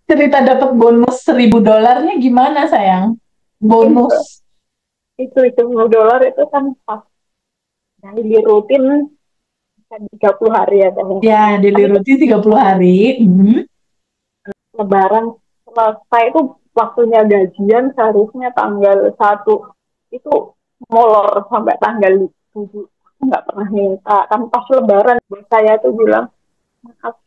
cerita dapat bonus $1.000-nya gimana sayang? Itu Bonus. itu $10 itu kan pas daily rutin kan 30 hari ya teh. Ya, Kan itu diliruti 30 hari. Mhm. lebaran selesai itu waktunya gajian seharusnya tanggal 1 itu molor sampai tanggal 7. Aku nggak pernah minta kan pas lebaran bos saya tuh bilang maaf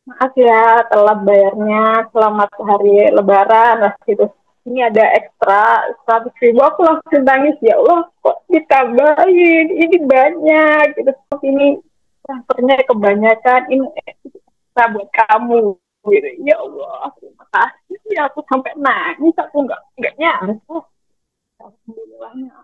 maaf ya telat bayarnya selamat hari lebaran lah gitu, ini ada ekstra 100.000. Aku langsung nangis, ya Allah kok ditambahin ini banyak gitu, ini transfernya kebanyakan, ini ekstra buat kamu gitu. Ya Allah terima kasih ya, aku sampai nangis, aku nggak nyangka. Alhamdulillahnya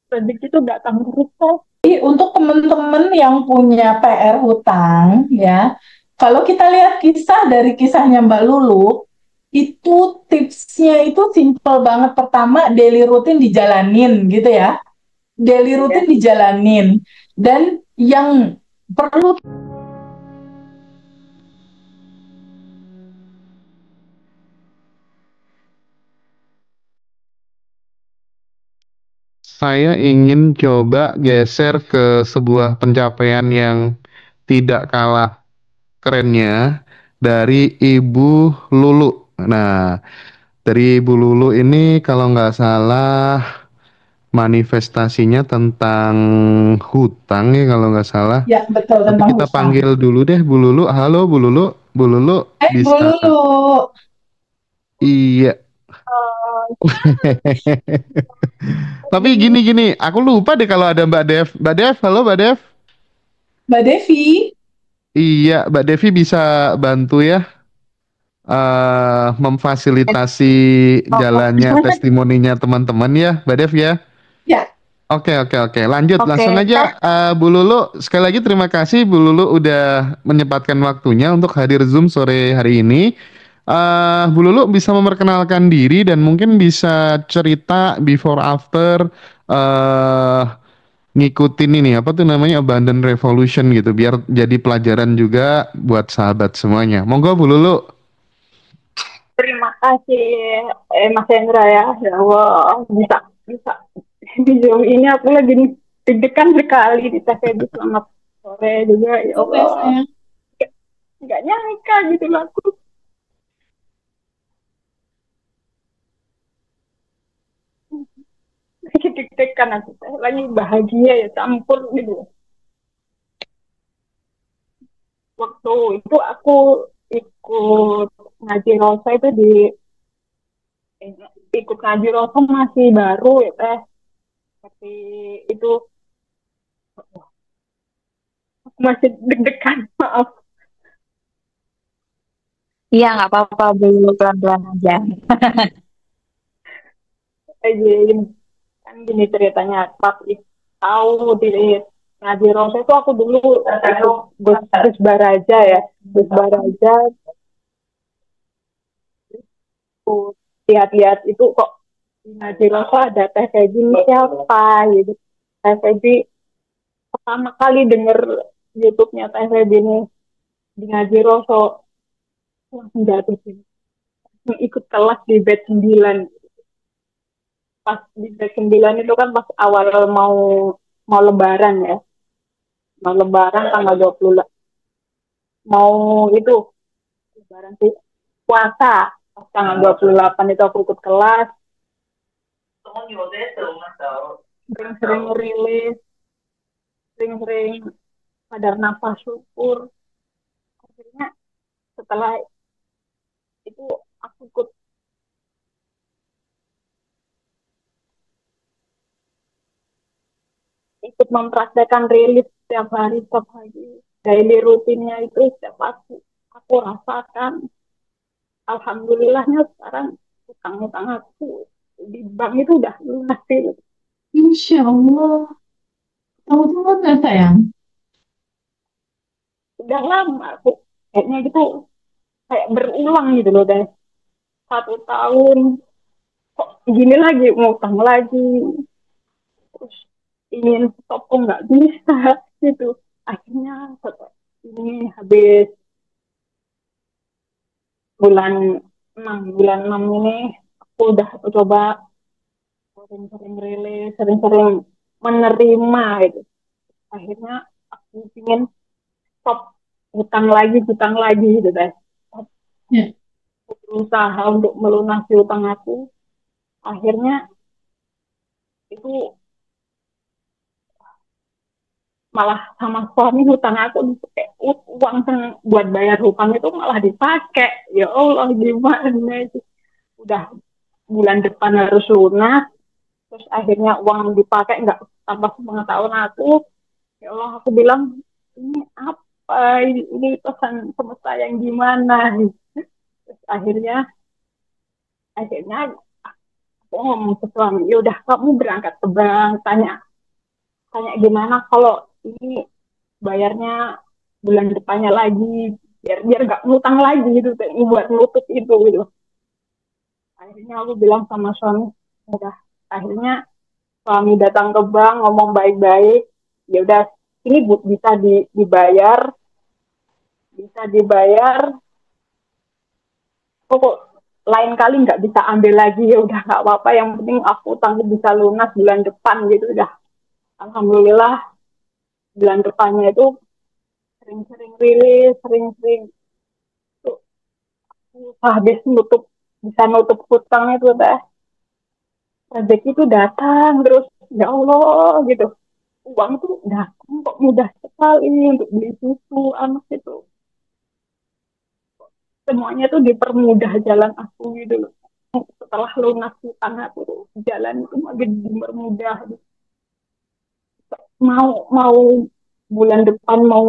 rezeki itu datang terus kok. Jadi untuk teman-teman yang punya PR hutang, ya, kalau kita lihat kisah dari kisahnya Mbak Lulu, itu tipsnya itu simple banget. Pertama, daily rutin dijalanin gitu ya. Daily rutin Ya. dijalanin. Dan yang perlu Saya ingin coba geser ke sebuah pencapaian yang tidak kalah kerennya dari Ibu Lulu. Nah, dari Ibu Lulu ini kalau nggak salah manifestasinya tentang hutang ya kalau nggak salah. ya betul Tapi tentang kita hutang. panggil dulu deh Bu Lulu. Halo Bu Lulu. Bu Lulu Bu bisa. Lulu. Iya. Tapi gini-gini, aku lupa deh kalau ada Mbak Dev. Mbak Dev, halo Mbak Dev. Mbak Devi. Iya, Mbak Devi bisa bantu ya memfasilitasi Oh, jalannya testimoninya teman-teman ya, Mbak Dev ya. Ya, Oke, oke, oke. Lanjut, langsung oke, aja. Bu Lulu, sekali lagi terima kasih Bu Lulu udah menyempatkan waktunya untuk hadir Zoom sore hari ini. Bu Lulu bisa memperkenalkan diri dan mungkin bisa cerita before after eh ngikutin ini apa tuh namanya Abundant Revolution gitu biar jadi pelajaran juga buat sahabat semuanya. Monggo Bu Lulu. terima kasih Mas Hendra ya. Ya Allah, bisa bisa di Zoom ini aku lagi deg-degan sekali di TVB selamat sore juga. Ya boleh Allah, sayang. nggak nyangka gitu loh aku. Lagi deg-degan aku, lagi bahagia ya campur gitu. Waktu itu aku ikut ngaji Rosa itu eh, ikut ngaji Rosa masih baru ya teh. Tapi itu aku masih deg-degan, maaf. Iya, nggak apa-apa, dulu pelan-pelan aja. Aja kan gini ceritanya pas tahu di ngaji Rosa itu aku dulu ikut Gus Baraja ya, Gus Baraja tuh lihat-lihat itu kok di ngaji Rosa ada Teh Feby ini siapa gitu. Teh Feby pertama kali denger YouTube-nya Teh Feby ini di ngaji Rosa langsung jatuh sini, ikut kelas di batch 9. Pas di batch 9 itu kan pas awal mau mau lebaran ya, mau lebaran tanggal 20, mau itu lebaran sih puasa pas tanggal 28 itu aku ikut kelas, sering-sering rilis, sering-sering sadar nafas syukur. Akhirnya setelah itu aku ikut mempraktekkan rilis setiap hari daily rutinnya itu setiap aku rasakan. Alhamdulillahnya sekarang utang-utang aku di bank itu udah lunas sih. Insya Allah. Tahu tuh nggak sayang? Udah lama aku kayaknya gitu, kayak berulang gitu loh deh, 1 tahun kok gini lagi, mau utang lagi, terus ingin stop kok nggak bisa gitu. Akhirnya ini habis bulan 6 ini aku udah coba sering-sering rilis, sering-sering menerima gitu. Akhirnya aku ingin stop hutang lagi gitu deh. Ya. Berusaha untuk melunasi hutang aku. Akhirnya itu malah sama suami hutang aku kayak uang buat bayar hutang itu malah dipakai. Ya Allah gimana itu. Udah bulan depan harus lunas, terus akhirnya uang dipakai nggak tambah pengetahuan aku. Ya Allah aku bilang ini apa ini pesan semesta yang gimana. Terus akhirnya aku ngomong ke suami, ya udah kamu berangkat ke bank, tanya tanya gimana kalau ini bayarnya bulan depannya lagi, biar biar nggak ngutang lagi gitu, buat nutup itu gitu. Akhirnya aku bilang sama suami, udah. Akhirnya suami datang ke bank ngomong baik-baik, ya udah ini bisa dibayar, bisa dibayar, kok lain kali nggak bisa ambil lagi, ya udah nggak apa-apa, yang penting aku tangguh bisa lunas bulan depan gitu. Udah alhamdulillah bulan depannya itu sering-sering rilis, sering-sering tuh habis nutup, bisa nutup hutang itu teh, rezeki itu datang terus. Ya Allah gitu, uang tuh datang kok mudah sekali untuk beli susu anak itu, semuanya tuh dipermudah jalan aku gitu loh. Setelah lunas hutang aku tuh jalan itu makin dipermudah. Mau bulan depan mau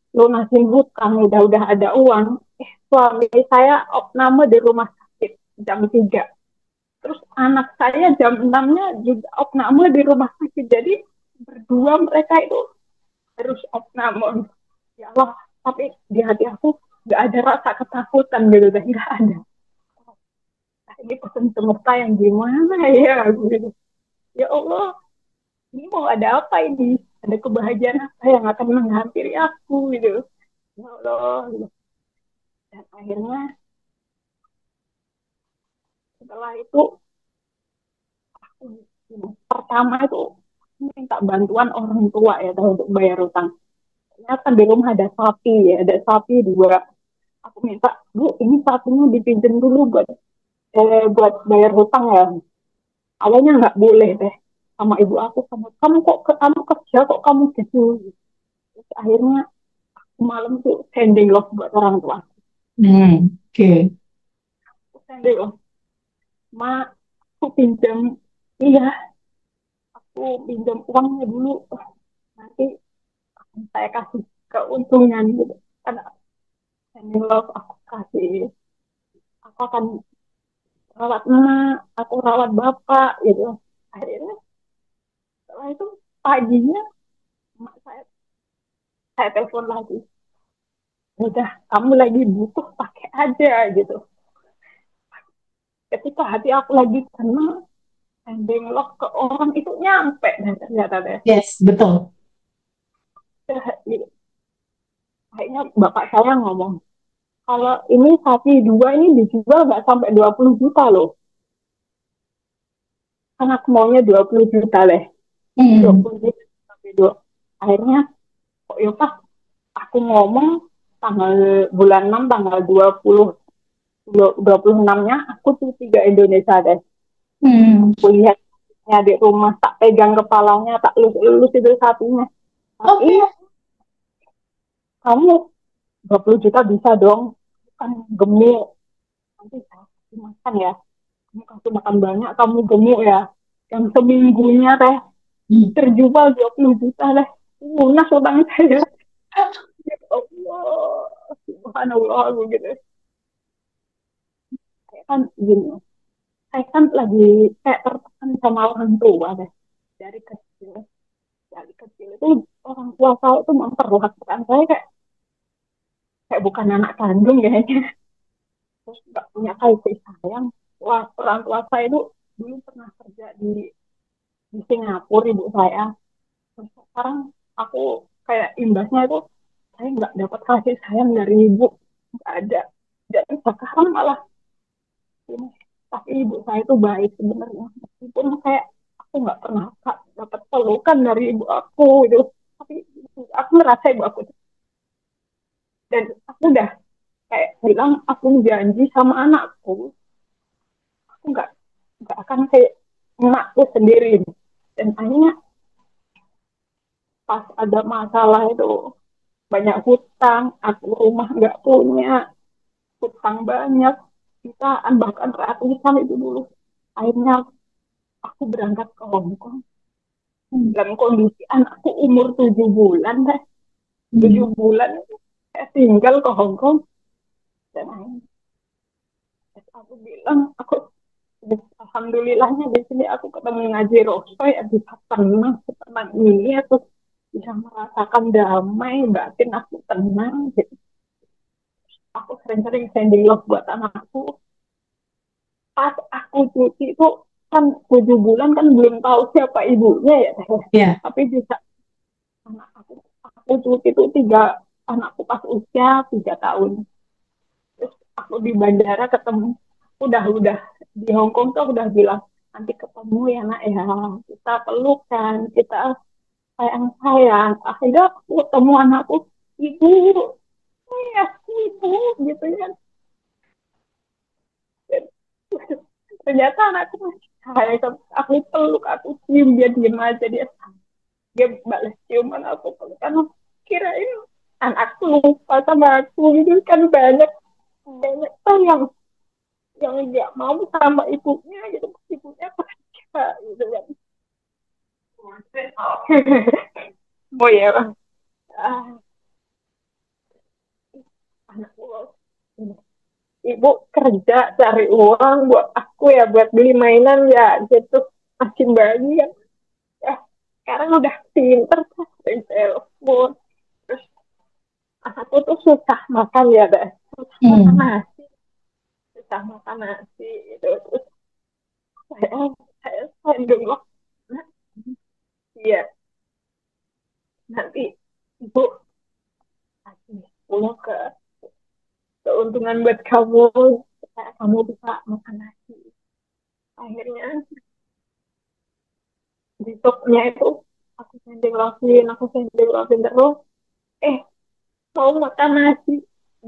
lunasin hutang, udah ada uang, suami saya opname di rumah sakit jam 3, terus anak saya jam 6-nya juga opname di rumah sakit, jadi berdua mereka itu harus opname. Ya Allah, tapi di hati aku nggak ada rasa ketakutan gitu deh, nggak ada. Nah, ini pesan semesta yang gimana ya gitu. Ya Allah, ini mau ada apa ini, ada kebahagiaan apa yang akan menghampiri aku gitu. Ya Allah gitu. Dan akhirnya setelah itu pertama itu minta bantuan orang tua ya untuk bayar utang. Ternyata di rumah ada sapi ya, ada sapi 2. Aku minta, Bu, ini sapinya dipinjam dulu buat bayar hutang ya. Awalnya nggak boleh deh sama ibu aku, kamu kok kamu kerja kok kamu gitu. Terus akhirnya malam tuh sending loh buat orang tua. Oke. Sending loh, ma, aku pinjam, iya, aku pinjam uangnya dulu, nanti saya kasih keuntungan gitu. Karena sending loh aku kasih, aku akan rawat emak, aku rawat bapak gitu. Akhirnya setelah itu paginya emak saya telepon lagi, udah kamu lagi butuh pakai aja gitu. Ketika hati aku lagi tenang, sending lock ke orang itu nyampe dan ternyata deh. Yes, betul. Akhirnya bapak saya ngomong, kalau ini sapi 2 ini dijual nggak sampai 20 juta loh. Kan aku maunya 20 juta deh. dua Hmm. puluh juta sapi 2. Akhirnya kok ya pas aku ngomong tanggal bulan 6 tanggal 26-nya aku tuh 3 Indonesia deh. Hmm. Aku lihatnya di rumah, tak pegang kepalanya, tak lulus itu sapinya. Tapi Oke. kamu 20 juta bisa dong, kan gemuk, nanti saya kasih makan ya, kamu kasih makan banyak, kamu gemuk ya, yang seminggunya teh Hmm. terjual 20 juta deh, lunas utang saya. Ya Allah, subhanallah begitu. Saya kan gini, saya kan lagi kayak tertekan sama orang tua deh, dari kecil. Dari kecil itu orang tua saya itu memperlakukan saya kayak kayak bukan anak kandung kayaknya, terus nggak punya kasih sayang. Wah, orang tua saya itu dulu pernah kerja di Singapura, ibu saya. Terus sekarang aku kayak imbasnya itu saya nggak dapat kasih sayang dari ibu, nggak ada. dan sekarang malah ini. Tapi ibu saya itu baik sebenarnya, meskipun kayak aku nggak pernah dapat pelukan dari ibu aku gitu, tapi aku merasa ibu aku itu, dan aku udah kayak bilang aku janji sama anakku, aku nggak akan kayak emakku sendiri. Dan akhirnya pas ada masalah itu banyak hutang, aku rumah nggak punya, hutang banyak, jutaan bahkan ratusan itu dulu. Akhirnya aku berangkat ke Hongkong dalam kondisi anakku umur 7 bulan deh. 7 bulan saya tinggal ke Hongkong, dan akhirnya aku bilang aku alhamdulillahnya di sini aku ketemu ngaji Rosoy, bisa tenang setenang ini, aku bisa merasakan damai batin, aku tenang gitu. Aku sering-sering sending love buat anakku. Pas aku cuti itu kan 7 bulan kan belum tahu siapa ibunya ya, Yeah. tapi bisa anak aku cuti itu anakku pas usia 3 tahun. Terus aku di bandara ketemu, udah di Hong Kong tuh udah bilang nanti ketemu ya nak ya, kita pelukan, kita sayang sayang. Akhirnya aku ketemu anakku, ibu, ya ibu gitu kan. Dan ternyata anakku masih sayang, aku peluk, aku cium, dia diem aja, dia balas ciuman aku peluk, karena kirain anakku lupa sama aku gitu kan. Banyak banyak yang nggak mau sama ibunya gitu, ibunya kerja gitu kan. Oh ya bang, anakku, ibu kerja cari uang buat aku ya, buat beli mainan ya gitu, masih bayi kan ya. Sekarang udah pinter, sering telepon. Terus anakku tuh susah makan ya deh, susah makan nasi, susah makan nasi gitu. Terus saya dulu, iya nanti ibu kasih 10 keuntungan buat kamu, kamu bisa makan nasi. Akhirnya besoknya itu aku sending lovin terus. Eh, mau makan nasi,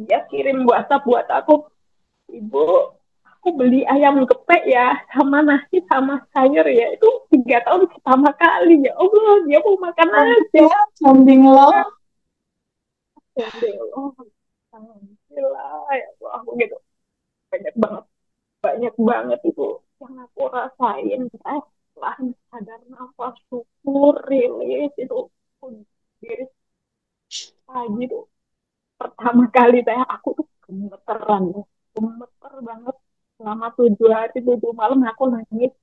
dia kirim WhatsApp buat aku, ibu, aku beli ayam gepek ya, sama nasi sama sayur ya, itu 3 tahun pertama kali, ya Allah dia mau makan nasi. Sending love. Sending love, alhamdulillah ya Allah, aku gitu. Banyak banget itu yang aku rasain. Setelah sadar nafas, syukur, rilis itu diri pagi tuh pertama kali aku tuh gemeteran, gemeter banget selama 7 hari 7 malam aku nangis.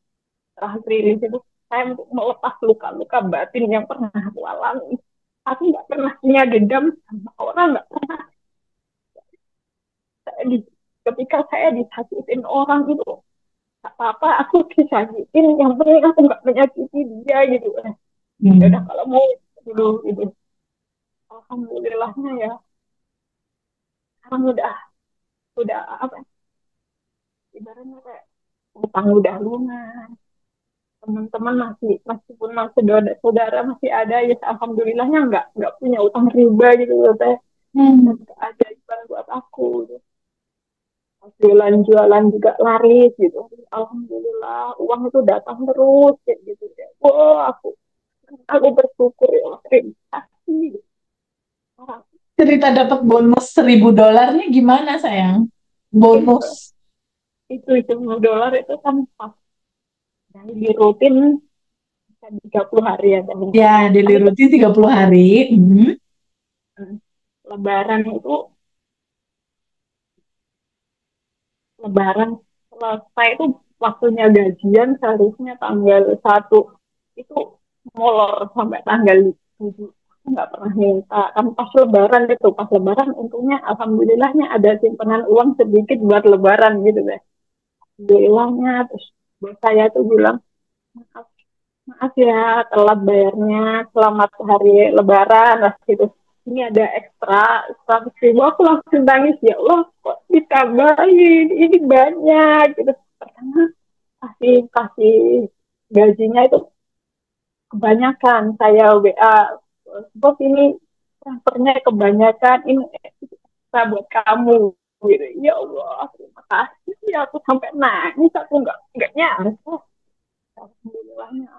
Setelah rilis itu saya untuk melepas luka-luka batin yang pernah aku alami. Aku nggak pernah punya dendam sama orang, nggak pernah. Saya ketika saya disakitin orang itu, apa-apa aku disakitin, yang penting aku nggak menyakiti dia gitu. Udah kalau mau dulu gitu, alhamdulillahnya ya sekarang udah apa, ibaratnya kayak utang udah lunas, teman-teman meskipun masih saudara masih ada ya, alhamdulillahnya nggak punya utang riba gitu loh teh. Keajaiban buat aku gitu. Jualan juga laris gitu, alhamdulillah uang itu datang terus kayak gitu ya. Wah, aku bersyukur ya, terima kasih. Cerita dapat bonus $1.000 nya gimana sayang? Bonus. Itu $10 itu kan pas dari rutin 30 hari ya. Ya, daily rutin 30 hari. Lebaran itu, lebaran selesai itu waktunya gajian seharusnya tanggal 1, itu molor sampai tanggal 7. Nggak pernah minta kan. Pas lebaran untungnya alhamdulillahnya ada simpanan uang sedikit buat lebaran gitu deh, alhamdulillahnya. Terus bos saya tuh bilang, maaf ya telat bayarnya, selamat hari lebaran lah gitu. ini ada ekstra 100.000, aku langsung nangis, ya Allah kok ditambahin, ini banyak gitu. Pertama kasih kasih gajinya itu kebanyakan, saya WA, bos ini transfernya kebanyakan, ini ekstra buat kamu gitu. Ya Allah, terima kasih ya, aku sampai nangis, aku nggak nyangka. Alhamdulillahnya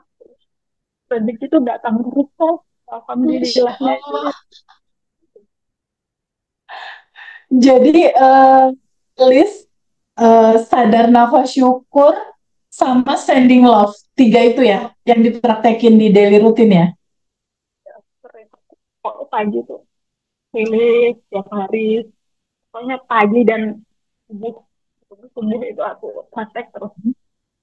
rezeki itu datang terus kok. Masya Alhamdulillahnya itu Allah. ya. Jadi list sadar nafas syukur sama sending love. Tiga itu ya yang dipraktekin di daily rutin ya. Keren. Kok pagi tuh pilih tiap hari, pokoknya pagi dan subuh, subuh itu aku praktek terus.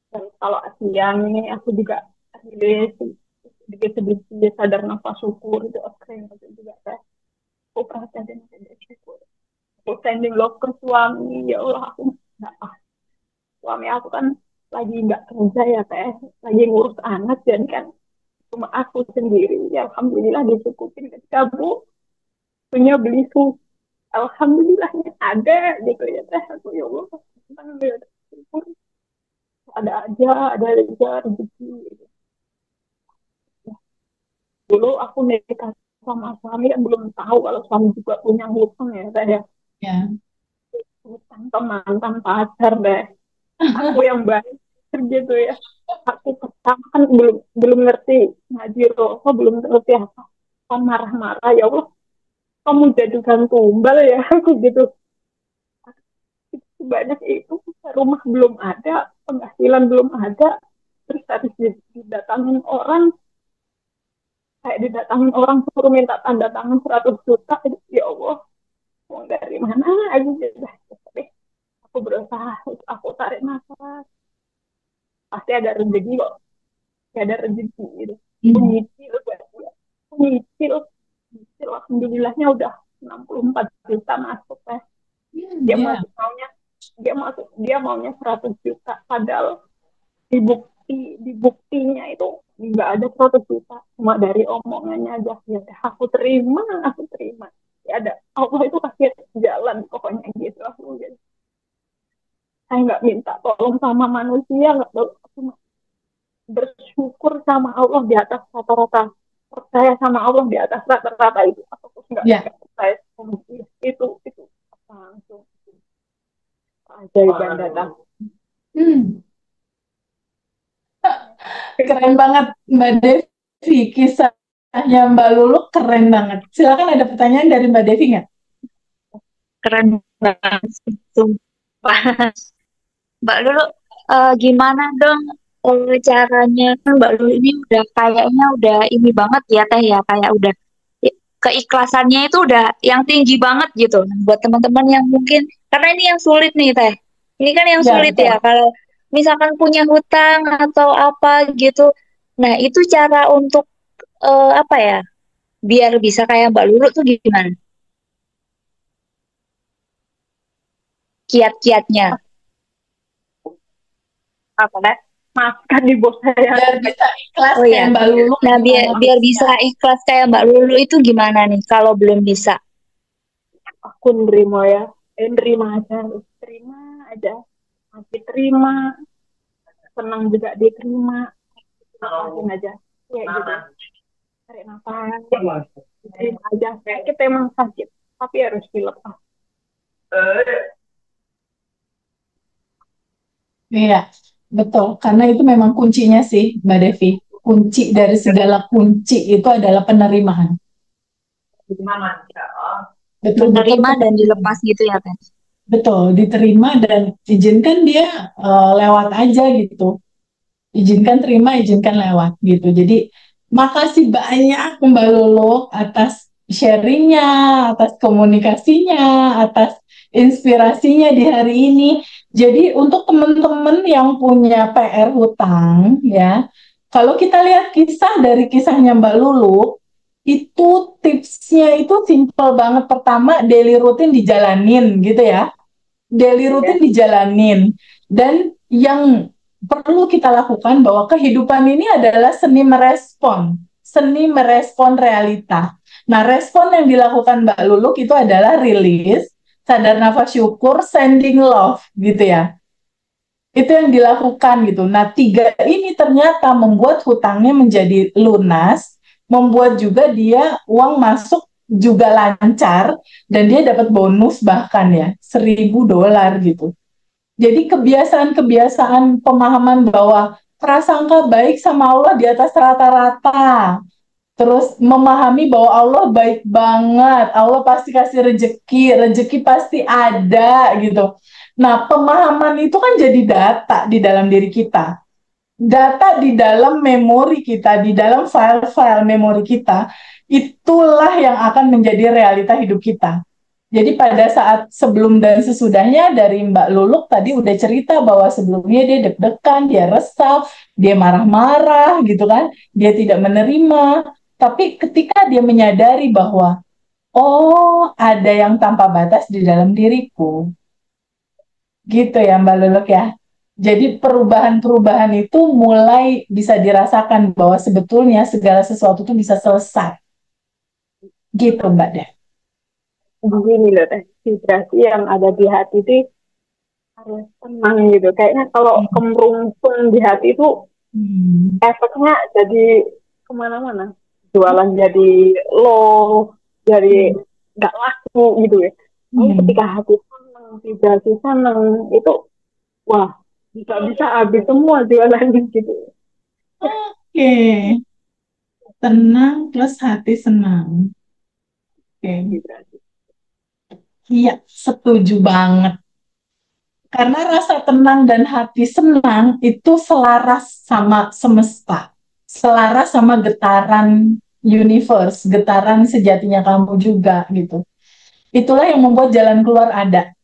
Dan kalau siang ini aku juga rilis sedikit-sedikit sadar nafas syukur itu oke, itu juga saya aku praktekin sadar syukur. Aku sending love ke suami, ya Allah aku nggak ah, suami aku kan lagi nggak kerja ya teh, lagi ngurus anak dan kan cuma aku sendiri, ya alhamdulillah dicukupin ketika bu punya beli susu, alhamdulillahnya ada gitu ya teh, aku ya Allah senang ya, syukur ada aja rezeki gitu. Dulu aku nikah sama suami kan belum tahu kalau suami juga punya hutang ya saya, Ya. hutang ke mantan pacar deh, aku yang baik gitu ya. Aku pertama kan belum belum ngerti ngaji rokok, belum ngerti apa kan, marah-marah, ya Allah kamu jadikan tumbal ya aku gitu. Banyak itu, rumah belum ada, penghasilan belum ada, terus harus didatangin orang, kayak didatangin orang suruh minta tanda tangan 100 juta, ya Allah mau dari mana aku gitu. Tapi aku berusaha, aku tarik nafas, pasti ada rezeki kok, gak ada rezeki gitu. Aku Hmm. nyicil buat dia, aku nyicil alhamdulillahnya udah 64 juta masuk ya. Dia Ya. masuk maunya dia maunya 100 juta, padahal di buktinya itu nggak ada 100 juta, cuma dari omongannya aja. Ya aku terima, ya ada Allah itu kasih jalan pokoknya gitu. Aku gitu, saya nggak minta tolong sama manusia, nggak, aku bersyukur sama Allah di atas rata-rata, percaya sama Allah di atas rata-rata itu, aku Ya. nggak percaya sama dia. Itu langsung keajaiban datang. Hmm. Keren banget Mbak Devi. Kisahnya Mbak Lulu keren banget. Silakan, ada pertanyaan dari Mbak Devi nggak? Keren banget itu. Mbak Lulu, gimana dong caranya? Kan Mbak Lulu ini udah kayaknya udah ini banget ya Teh ya, kayak udah keikhlasannya itu udah yang tinggi banget gitu. Nah, buat teman-teman yang mungkin, karena ini yang sulit nih Teh. Ini kan yang Ya, sulit ya, betul. kalau misalkan punya hutang atau apa gitu. Nah, itu cara untuk apa ya, biar bisa kayak Mbak Lulu tuh gimana? Kiat-kiatnya. Apa deh, maafkan di bos saya. Biar bisa ikhlas Oh ya. kayak Mbak Lulu, Nah, gimana biar bisa tipsnya? ikhlas kayak Mbak Lulu itu gimana nih kalau belum bisa? Aku nerima ya, nerima aja, terima aja, masih terima, senang juga diterima, lepasin aja kayak gitu, tarik nafas, terima aja, kita emang sakit tapi harus dilepas. Iya, betul. Karena itu memang kuncinya sih, Mbak Devi. Kunci dari segala kunci itu adalah penerimaan. Betul-betul Menerima dan penerimaan. dilepas gitu ya, Teh? Betul, diterima dan izinkan dia lewat aja gitu. Izinkan terima, izinkan lewat gitu. Jadi makasih banyak Mbak Lulu atas sharingnya, atas komunikasinya, atas inspirasinya di hari ini. Jadi untuk teman-teman yang punya PR hutang ya, kalau kita lihat kisah dari kisahnya Mbak Lulu, itu tipsnya itu simple banget. Pertama, daily rutin dijalanin gitu ya, daily Iya, rutin dijalanin. Dan yang perlu kita lakukan bahwa kehidupan ini adalah seni merespon. seni merespon realita. Nah, respon yang dilakukan Mbak Luluk itu adalah rilis, sadar nafas syukur, sending love gitu ya. Itu yang dilakukan gitu. Nah, tiga ini ternyata membuat hutangnya menjadi lunas, membuat juga dia uang masuk juga lancar, dan dia dapat bonus bahkan ya, $1.000 gitu. Jadi kebiasaan-kebiasaan pemahaman bahwa prasangka baik sama Allah di atas rata-rata. Terus memahami bahwa Allah baik banget, Allah pasti kasih rezeki, rezeki pasti ada gitu. Nah, pemahaman itu kan jadi data di dalam diri kita. Data di dalam memori kita, di dalam file-file memori kita, itulah yang akan menjadi realita hidup kita. Jadi pada saat sebelum dan sesudahnya dari Mbak Luluk tadi udah cerita bahwa sebelumnya dia deg-degan, dia resah, dia marah-marah gitu kan, dia tidak menerima. Tapi ketika dia menyadari bahwa, oh ada yang tanpa batas di dalam diriku, gitu ya Mbak Luluk ya. Jadi perubahan-perubahan itu mulai bisa dirasakan bahwa sebetulnya segala sesuatu itu bisa selesai. Gitu Mbak Deh. Begini loh teh, vibrasi yang ada di hati itu harus tenang gitu. Kayaknya kalau kemerumpung di hati itu efeknya jadi kemana-mana. Jualan jadi low, jadi nggak laku gitu ya. Tapi ketika hati senang, vibrasi senang, itu wah bisa habis semua jualannya gitu. Oke. Tenang plus hati senang. Oke. Vibrasi. Iya, setuju banget. Karena rasa tenang dan hati senang itu selaras sama semesta. Selaras sama getaran universe, getaran sejatinya kamu juga gitu. Itulah yang membuat jalan keluar ada.